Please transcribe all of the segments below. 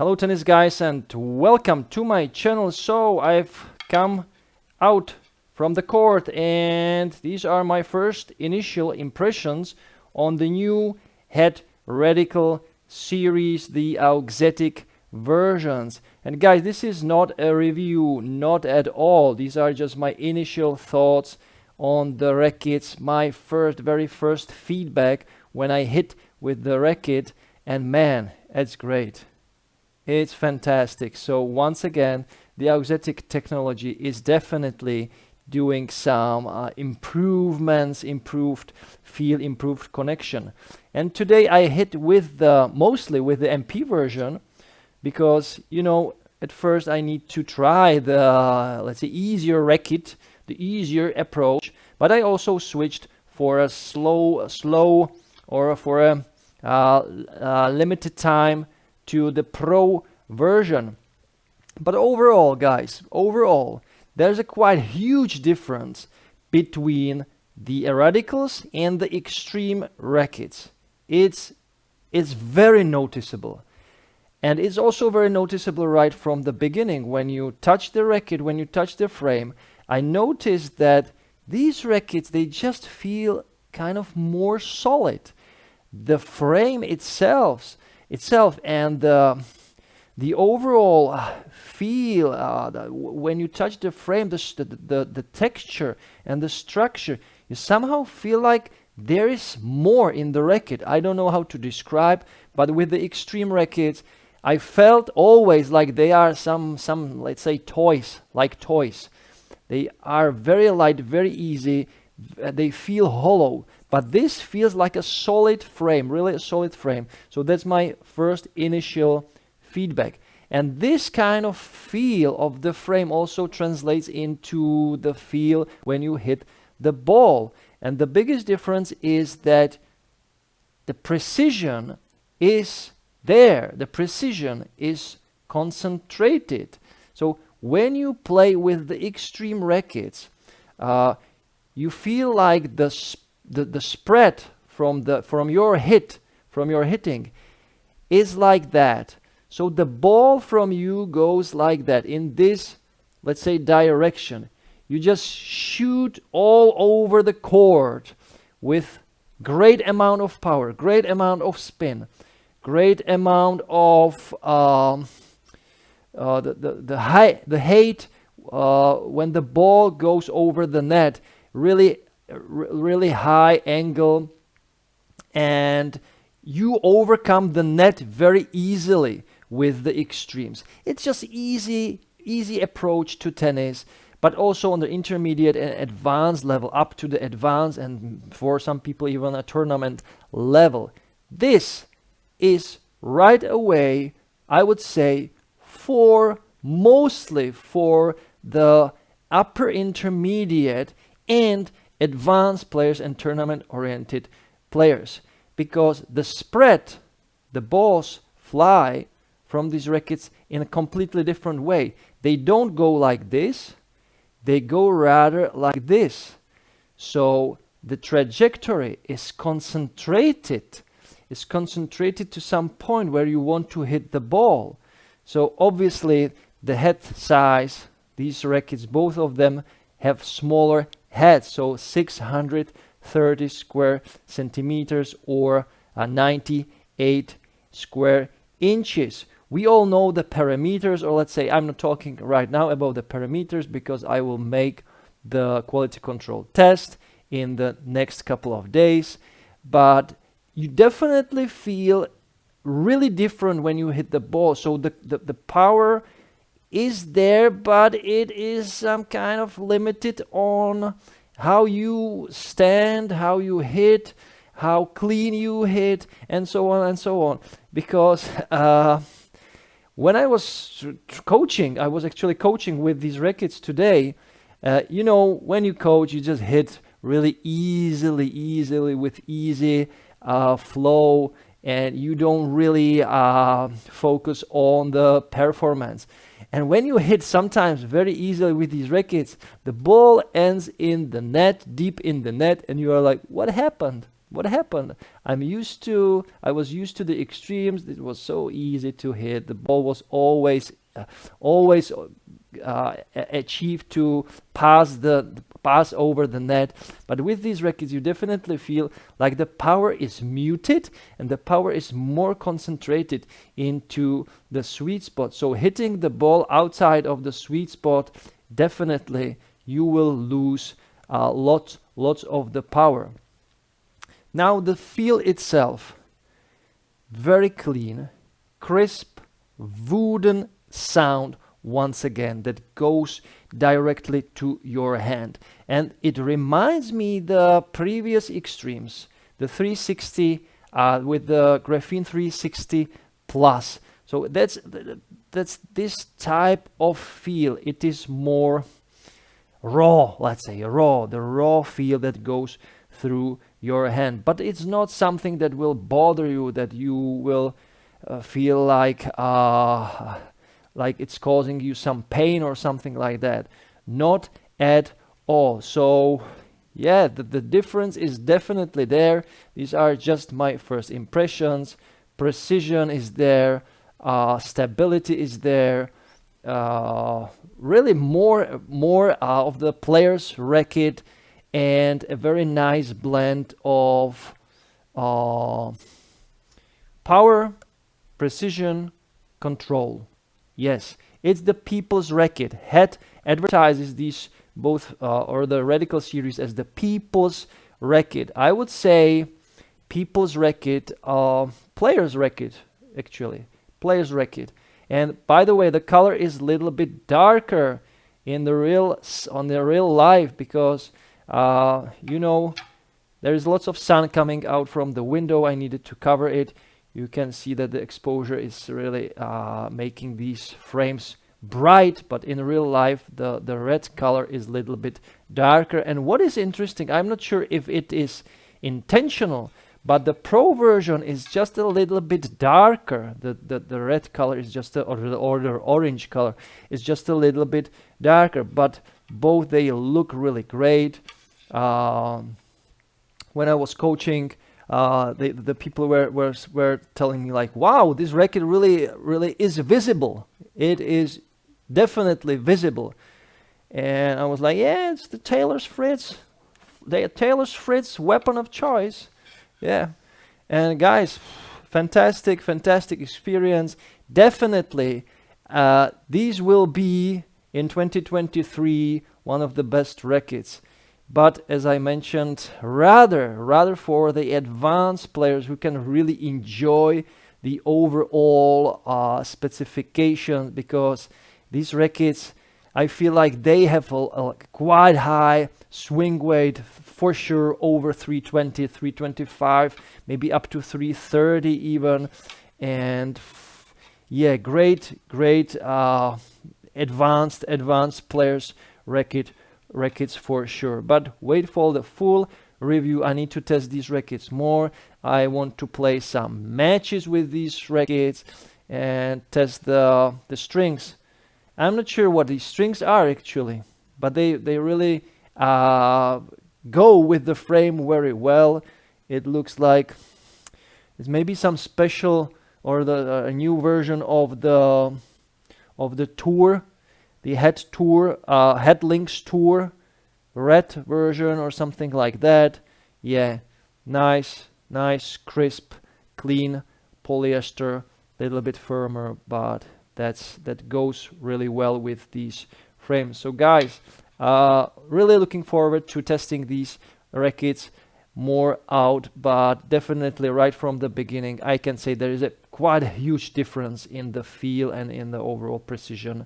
Hello tennis guys and welcome to my channel. So I've come out from the court and these are my first initial impressions on the new head radical series, the Auxetic versions. And guys, this is not a review, not at all. These are just my initial thoughts on the rackets, my very first feedback when I hit with the racket, and man, it's great. It's fantastic. So once again, the Auxetic technology is definitely doing some improvements, improved feel, improved connection. And today I hit with mostly with the MP version because, you know, at first I need to try the, let's say, easier racket, the easier approach, but I also switched for a slow or for a limited time to the pro version. But overall, guys, there's a quite huge difference between the radicals and the extreme rackets. It's very noticeable, and it's also very noticeable right from the beginning. When you touch the racket, when you touch the frame, I noticed that these rackets, they just feel kind of more solid. The frame itself and the overall feel, when you touch the frame, the texture and the structure, you somehow feel like there is more in the racket. I don't know how to describe, but with the extreme rackets, I felt always like they are some let's say toys, like toys. They are very light, very easy, they feel hollow. But this feels like a solid frame, really a solid frame. So that's my first initial feedback. And this kind of feel of the frame also translates into the feel when you hit the ball. And the biggest difference is that the precision is there. The precision is concentrated. So when you play with the extreme rackets, you feel like the spread from your hitting is like that. So the ball from you goes like that in this, let's say, direction. You just shoot all over the court with great amount of power, great amount of spin, great amount of the height when the ball goes over the net, really high angle, and you overcome the net very easily with the extremes. It's just easy approach to tennis, but also on the intermediate and advanced level, up to the advanced, and for some people even a tournament level. This is right away, I would say, mostly for the upper intermediate and advanced players and tournament oriented players, because the spread, the balls fly from these rackets in a completely different way. They don't go like this, they go rather like this. So the trajectory is concentrated to some point where you want to hit the ball. So obviously the head size, these rackets, both of them have smaller heads, so 630 square centimeters or 98 square inches. We all know the parameters, or let's say I'm not talking right now about the parameters because I will make the quality control test in the next couple of days, but you definitely feel really different when you hit the ball. So the power is there, but it is some kind of limited on how you stand, how you hit, how clean you hit, and so on and so on. Because when I was coaching, I was actually coaching with these rackets today. You know, when you coach, you just hit really easily with easy flow, and you don't really focus on the performance. And when you hit sometimes very easily with these rackets, the ball ends in the net, deep in the net, and you are like, what happened? what happened? I was used to the extremes. It was so easy to hit. The ball was always achieved to pass over the net. But with these rackets, you definitely feel like the power is muted and the power is more concentrated into the sweet spot. So hitting the ball outside of the sweet spot, definitely you will lose lots of the power. Now the feel itself, very clean, crisp, wooden sound once again that goes directly to your hand, and it reminds me the previous extremes, the 360 with the Graphene 360 Plus. So that's this type of feel. It is more raw, let's say raw, the raw feel that goes through your hand, but it's not something that will bother you, that you will feel like it's causing you some pain or something like that. Not at all. So yeah, the difference is definitely there. These are just my first impressions. Precision is there, stability is there, really more of the player's racket, and a very nice blend of power, precision, control. Yes, it's the people's racket. Het advertises these both or the Radical series as the people's racket. I would say people's racket, player's racket, actually, player's racket. And by the way, the color is a little bit darker in the real life, because you know, there is lots of sun coming out from the window. I needed to cover it. You can see that the exposure is really making these frames bright, but in real life the red color is a little bit darker. And what is interesting, I'm not sure if it is intentional, but the Pro version is just a little bit darker. The red color is just or the orange color is just a little bit darker, but both they look really great. When I was coaching, the people were telling me like, wow, this racket really is visible. It is definitely visible. And I was like, yeah, it's the Taylor's Fritz weapon of choice. Yeah. And guys, fantastic experience. Definitely these will be in 2023 one of the best rackets. But as I mentioned, rather for the advanced players who can really enjoy the overall specifications, because these rackets, I feel like they have a quite high swing weight, for sure over 320, 325, maybe up to 330 even. And yeah, great advanced players rackets for sure. But wait for the full review. I need to test these rackets more. I want to play some matches with these rackets and test the strings. I'm not sure what these strings are actually, but they really go with the frame very well. It looks like it's maybe some special or the new version of the tour, the Headlinks Tour red version or something like that. Yeah, nice, crisp, clean polyester, little bit firmer, but that goes really well with these frames. So guys, really looking forward to testing these rackets more out, but definitely right from the beginning I can say there is quite a huge difference in the feel and in the overall precision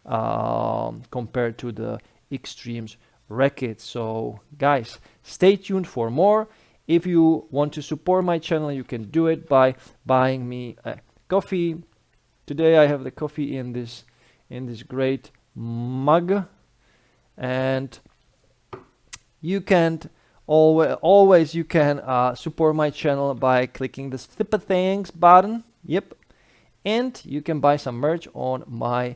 compared to the Extremes rackets. So guys, stay tuned for more. If you want to support my channel, you can do it by buying me a coffee. Today I have the coffee in this great mug, and you can always you can support my channel by clicking the Super Thanks button. Yep, and you can buy some merch on my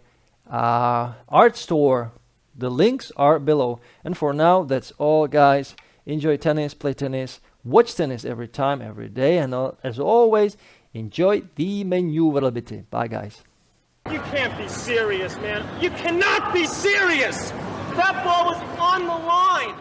art store. The links are below. And for now, that's all, guys. Enjoy tennis, play tennis, watch tennis every time, every day, and as always, enjoy the manooovrlbity. Bye, guys. You can't be serious, man. You cannot be serious! That ball was on the line!